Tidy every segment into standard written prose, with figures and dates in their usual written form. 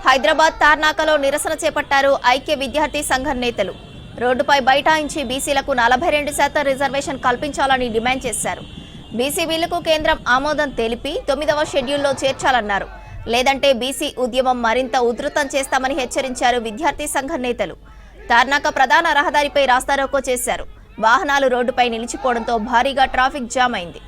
హైదరాబాద్ తార్నాకలో నిరసన చేపట్టారు ఐక్య విద్యార్థి సంఘం నేతలు. రోడ్డుపై బైఠాయించి బీసీలకు 42% రిజర్వేషన్ కల్పించాలని డిమాండ్ చేశారు. బీసీ బిల్లుకు కేంద్రం ఆమోదం తెలిపి 9వ షెడ్యూల్లో చేర్చాలన్నారు. లేదంటే బీసీ ఉద్యమం మరింత ఉధృతం చేస్తామని హెచ్చరించారు విద్యార్థి సంఘం నేతలు. తార్నాక ప్రధాన రహదారిపై రాస్తారోకో చేశారు. వాహనాలు రోడ్డుపై నిలిచిపోవడంతో భారీగా ట్రాఫిక్ జామ్ అయింది.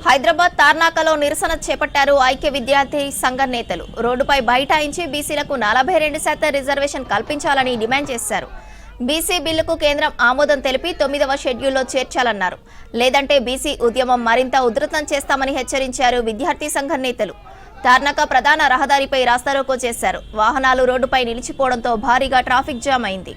హైదరాబాద్ తార్నాకలో నిరసన చేపట్టారు ఐక్య విద్యార్థి సంఘం నేతలు. రోడ్డుపై బైఠాయించి బీసీలకు 42% రిజర్వేషన్ కల్పించాలని డిమాండ్ చేశారు. బీసీ బిల్లుకు కేంద్రం ఆమోదం తెలిపి 9వ షెడ్యూల్లో చేర్చాలన్నారు. లేదంటే బీసీ ఉద్యమం మరింత ఉధృతం చేస్తామని హెచ్చరించారు విద్యార్థి సంఘం నేతలు. తార్నాక ప్రధాన రహదారిపై రాస్తారోకో చేశారు. వాహనాలు రోడ్డుపై నిలిచిపోవడంతో భారీగా ట్రాఫిక్ జామ్ అయింది.